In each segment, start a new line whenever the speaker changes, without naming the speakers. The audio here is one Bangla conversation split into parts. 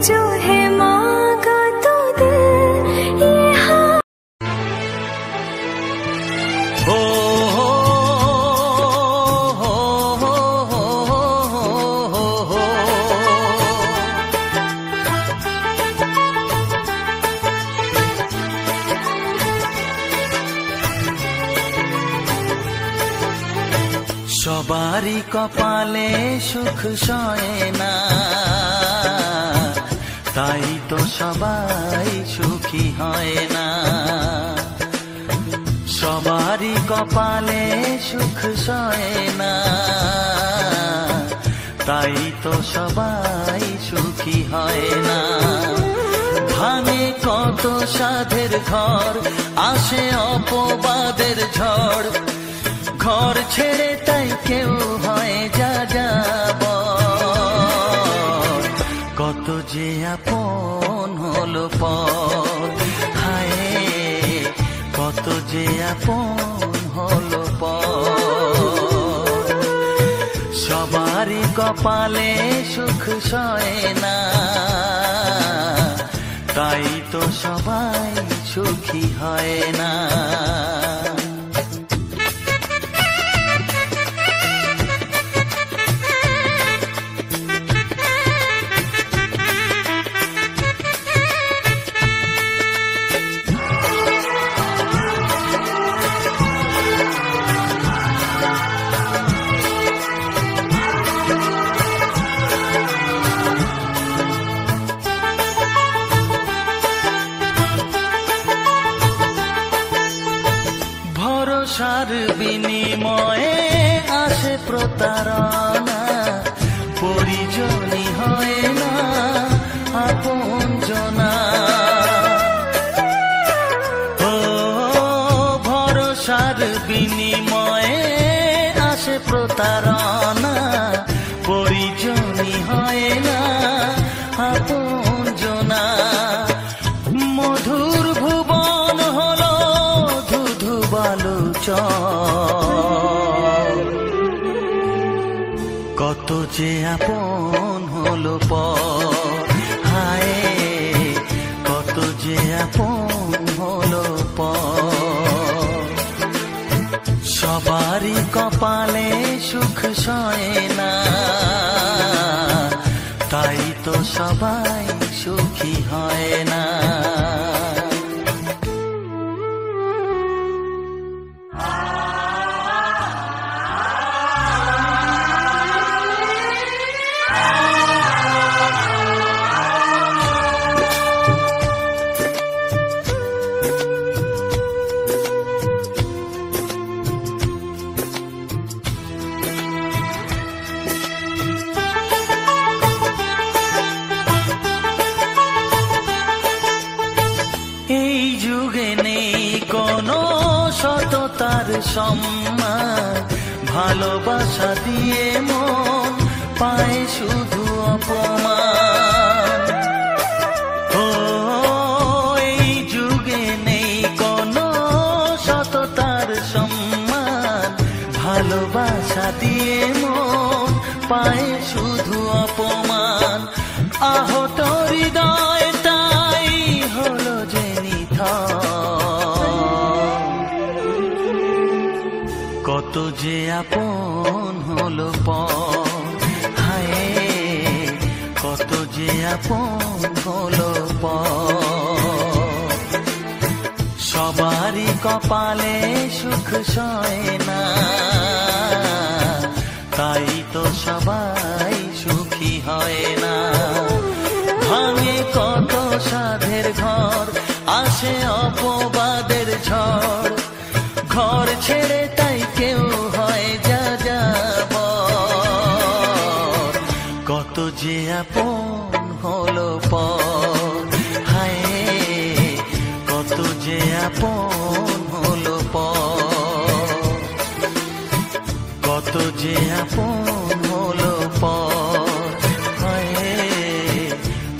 जो है मांगा तो दे ये हाँ।
हो সবারই কপালে সুখ সয় না, তাই তো সবাই সুখী হয় না। সবারই কপালে সুখ সয় না, তাই তো সবাই সুখী হয় না। ভাঙে কত সাধের ঘর, আসে অপবাদের ঝড়, ঘর ছেড়ে তাই কেউ হয় যা যাব। কত যে আপন হলো পর, হায় কত যে আপন হলো পর। সবারই কপালে সুখ সয় না, তাই তো সবাই সুখী হয় না। ভরসার বিনিময়ে আসে প্রতারণা, পরিজনই হয় না আপনজনা। ও ভরসার বিনিময়ে আসে প্রতারণা, পরিজনই হয় না আপনজনা। মধুর ভুবন হলো ধুধু বালুচর, কত যে আপন হলো পর, হায় কত যে আপন হলো পর। সবারই কপালে সুখ সয় না, তাই তো সবাই সুখী হয় না। এই যুগে নেই কোনো সততার সম্মান, ভালোবাসা দিয়ে মন পায় শুধু অপমান। ও এই যুগে নেই কোনো সততার সম্মান, ভালোবাসা দিয়ে মন পায় শুধু অপমান। আহত হৃদয় তাই হলো যে কত যে আপন হলো পর, হায় কত যে আপন হলো পর। সবারই কপালে সুখ সয় না, তাই তো সবাই সুখী হয় না। ভাঙে কত সাধের ঘর, আসে অপবাদের ঝড়, ঘর ছেড়ে তাই কেউ হয় যা যাব। কত যে আপন হলো পর, হায় কত যে আপন হলো পর। কত যে আপন হলো পর, হায়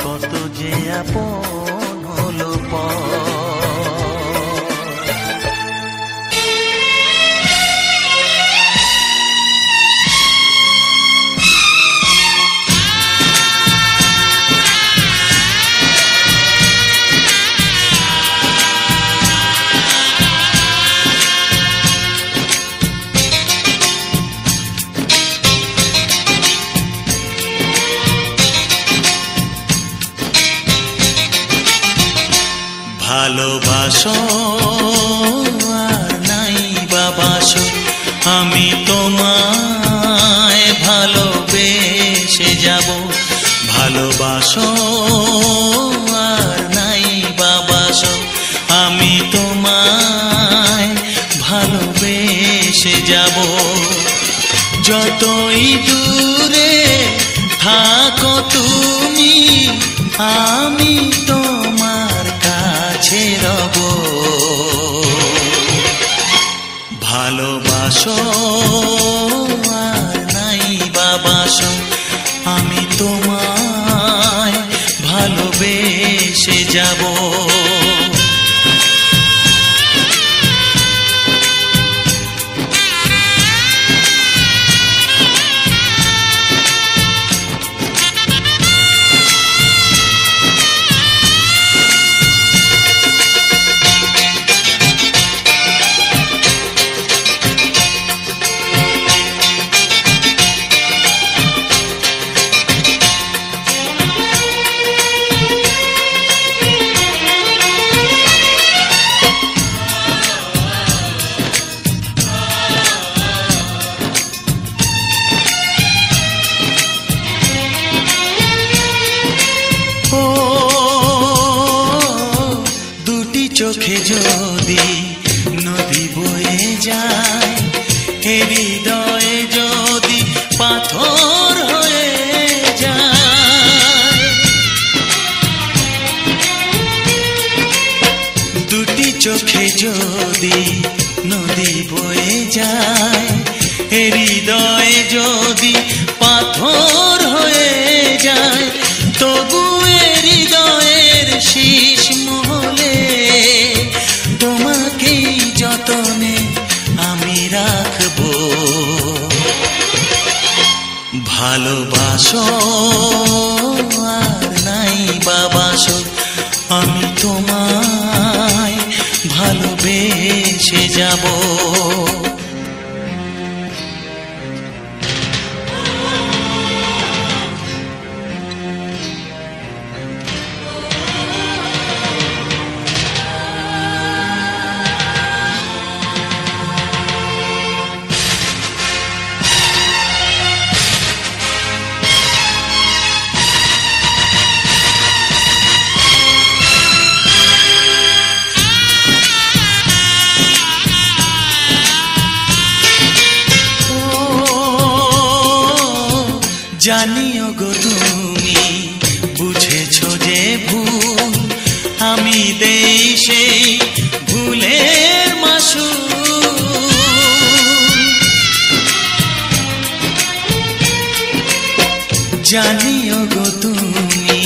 কত যে আপন হলো পর।
ভালোবাসো আর নাই বাবাসো, আমি তোমায় ভালোবেসে যাব। ভালোবাসো আর নাই বাবাসো, আমি তোমায় ভালোবেসে যাব। যতই দূরে থাকো তুমি, আমি তোমার কাছে রব। ভালোবাসো আর নাই বাবাসো, আমি তোমায় ভালোবেসে যাব। চোখে যদি নদী বয়ে যায়, হৃদয়ে যদি পাথর হয়ে যায়। দুটি চোখে যদি নদী বয়ে যায়, হৃদয়ে যদি পাথর হয়ে যায়, তবু হৃদয়ের শীষ মহলে তোমাকেই যতনে আমি রাখবো। ভালোবাসো আর নাই বাবাসো, আমি তোমায় ভালোবেসে যাব। জানিও গো তুমি বুঝেছো যে ভুল, আমি দেই সেই ভুলের মাসুল। জানিও গো তুমি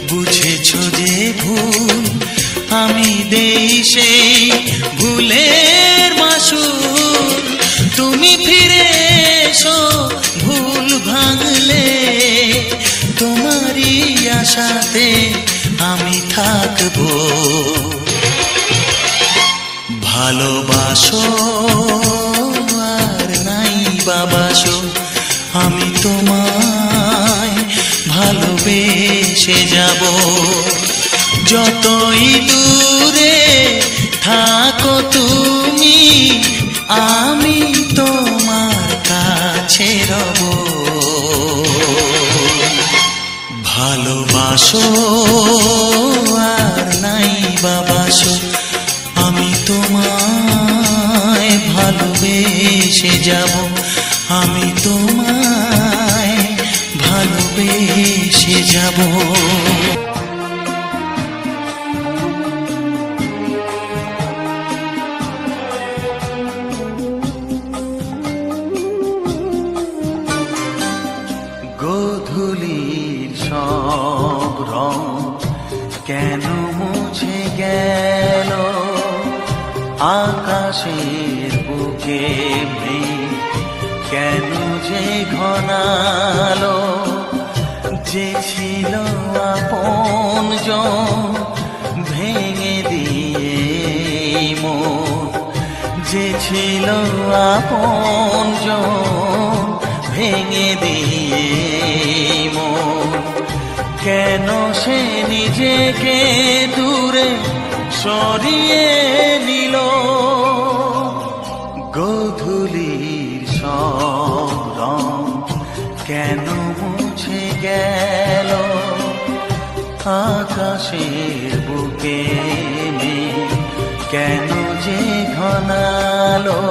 বুঝেছো যে ভুল, আমি দেই সেই ভুলের মাসুল। তুমি ফিরে এসো ভুল ভাঙলে, তোমারই আশাতে আমি থাকবো। ভালোবাসো আর নাই বাবাসো, আমি তোমায় ভালোবেসে যাব। যতই দূরে থাকো তুমি, আমি তোমার কাছে রব। ভালোবাসো আর নাই বাবাসো, আমি তোমায় ভালোবেসে যাব। আমি তোমায় ভালোবেসে যাব। গোধূলির সব রং কেন মুছে গেল, আকাশের বুকে মেঘ কেন যে ঘনালো। যে ছিল আপনজন ভেঙে দিয়ে মন, যে ছিল আপনজন ভেঙে দিয়ে মন। কেন সে নিজেকে দূরে সরিয়ে নিল গোধূলির সব রং কেন মুছে গেল আকাশের বুকে মেঘ কেন যে ঘনালো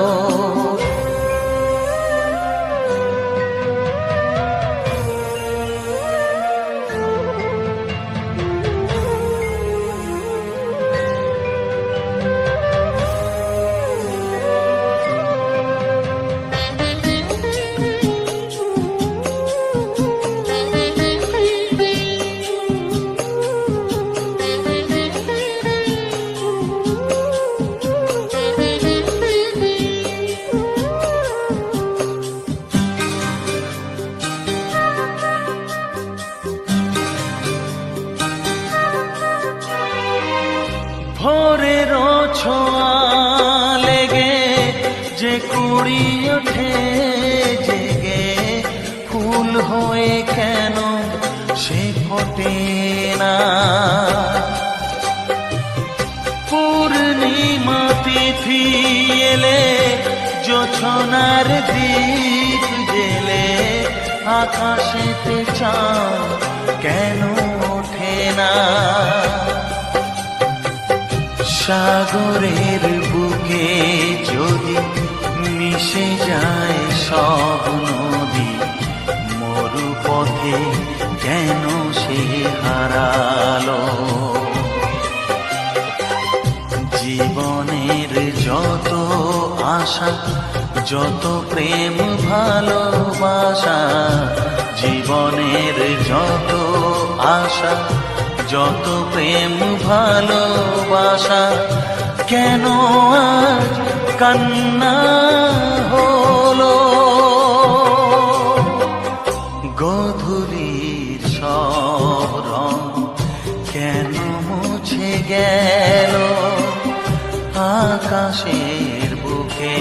ভোরের ছোঁয়া লেগে যে কুড়ি ওঠে জেগে ফুল হয়ে কেন সে ফোটে না পূর্ণিমা তিথি এলে জোছনার দীপ জেলে আকাশেতে চাঁদ কেন ওঠে না সাগরের বুকে যদি মিশে যায় সব নদী মরু পথে কেন সে হারালো জীবনের যত আশা যত প্রেম ভালোবাসা জীবনের যত আশা যত প্রেম ভালোবাসা কেন আজ কান্না হলো গোধূলির সব রং কেন মুছে গেল আকাশের বুকে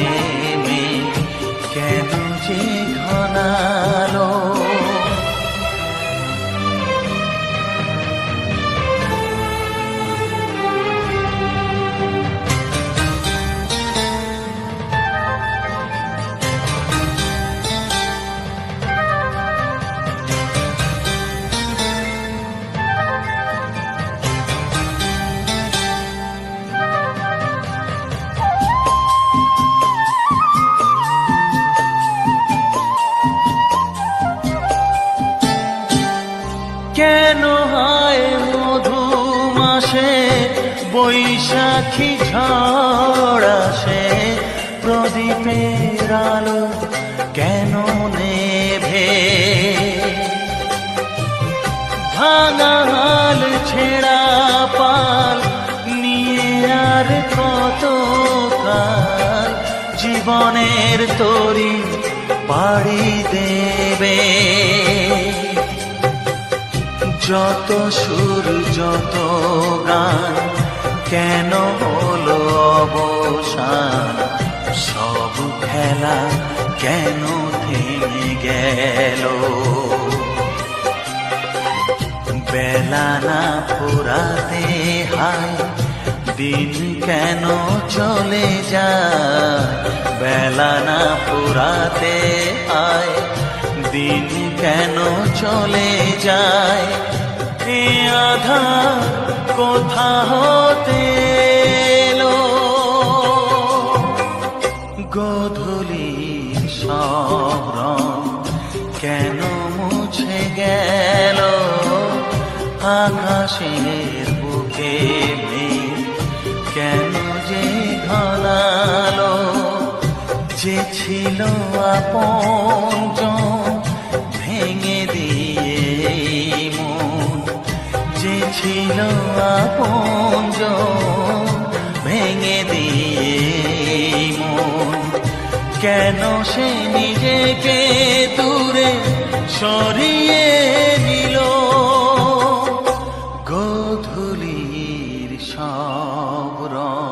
মেঘ কেন যে ঘনালো কেন হয় মধু মাসে বৈশাখী ঝড় আসে প্রদীপের আলো কেন নেভে ভাঙা হাল ছেঁড়া পাল নিয়ে আর কত কাল জীবনের তরি পাড়ি দেবে যত সুর যত গান কেন হলো অবসান সব খেলা কেন থেমে গেল বেলা না ফুরাতে হায় দিন কেন চলে যায় বেলা না ফুরাতে আয় দিন কেন চলে যায় এ আধার কোথা হতে এলো গোধূলির সব রং কেন মুছে গেল আকাশের বুকে মেঘ কেন যে ঘনালো যে ছিল আপনজন ভেঙে দিয়ে মন যে ছিল আপনজন ভেঙে দিয়ে মন কেন সে নিজেকে দূরে সরিয়ে নিল গোধূলির সব রং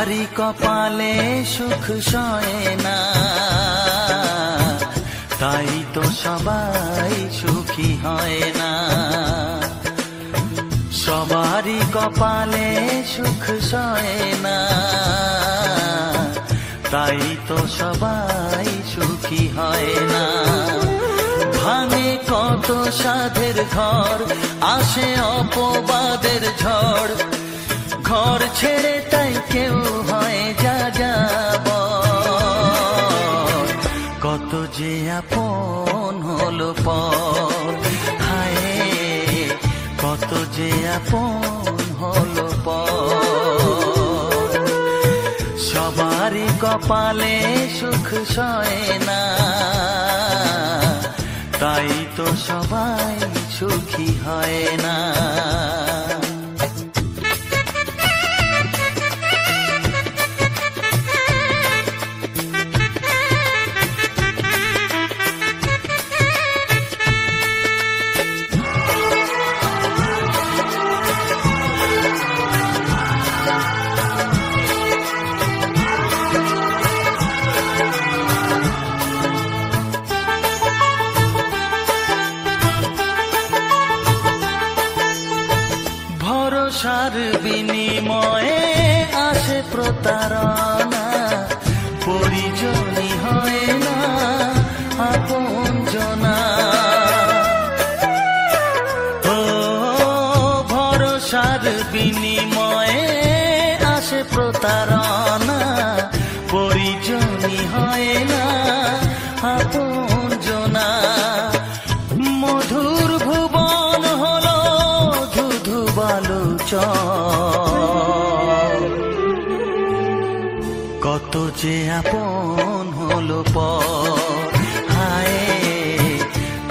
সবারই কপালে সুখ সয় না, তাই তো সবাই সুখী হয় না। সবারই কপালে সুখ সয় না, তাই তো সবাই সুখী হয় না। ভাঙে কত সাধের ঘর, আসে অপবাদের ঝড়, ঘর ছেড়ে তাই কেউ হয় যা যাব। কত যে আপন হলো পর, হায় কত যে আপন হলো পর। সবারই কপালে সুখ সয় না, তাই তো সবাই সুখী হয় না। ভরসার বিনিময়ে আসে প্রতারণা, পরিজনই হয় না আপনজনা। ও ভরসার বিনিময়ে আসে প্রতারণা, পরিজনই হয় না আপনজনা। মধুর ভুবন হলো ধুধু বালুচর, কত যে আপন হলো পর, হায়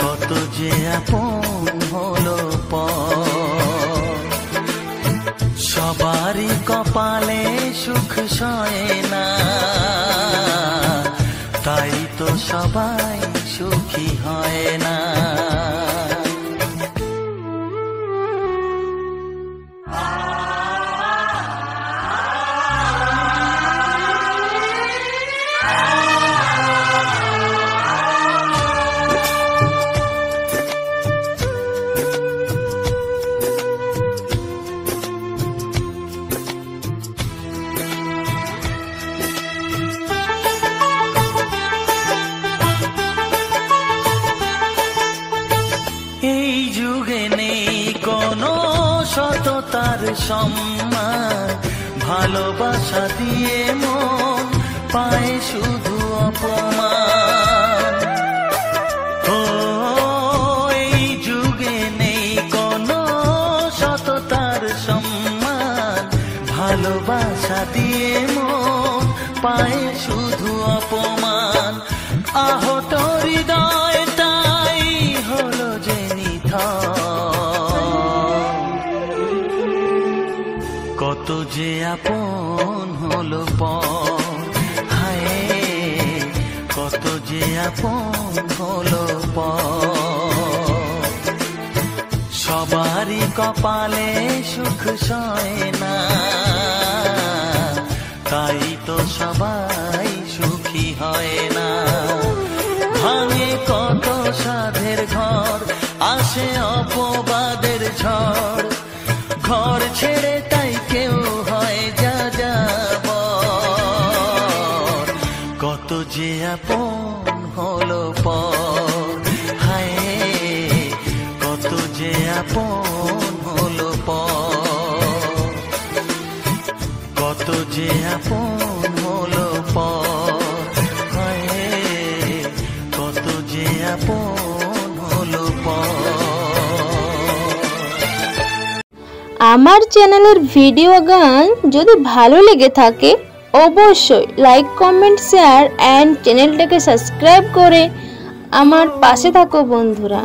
কত যে আপন হলো পর। সবারই কপালে সুখ সয় না, তাই তো সবাই সুখী হয় না। এই যুগে নেই কোনো সততার সম্মান, ভালোবাসা দিয়ে মন পায় শুধু অপমান। ও এই যুগে নেই কোনো সততার সম্মান, ভালোবাসা দিয়ে মন পায় শুধু অপমান। আহত হৃদয়টাই হলো যে কত যে আপন হলো পর, হায় কত যে আপন হলো পর। সবারই কপালে সুখ সয় না, তাই তো সবাই সুখী হয় না। ভাঙে কত সাধের ঘর, আসে অপবাদের ঝড়, ঘর ছেড়ে তাই কেউ হয় যা যাব। কত যে আপন হলো পর, হায় কত যে আপন হলো পর। কত যে আপন হলো পর, হায় কত যে আপন হলো পর।
আমার চ্যানেলের ভিডিও গান যদি ভালো লেগে থাকে অবশ্যই লাইক কমেন্ট শেয়ার এন্ড চ্যানেলটাকে সাবস্ক্রাইব করে আমার পাশে থাকো বন্ধুরা।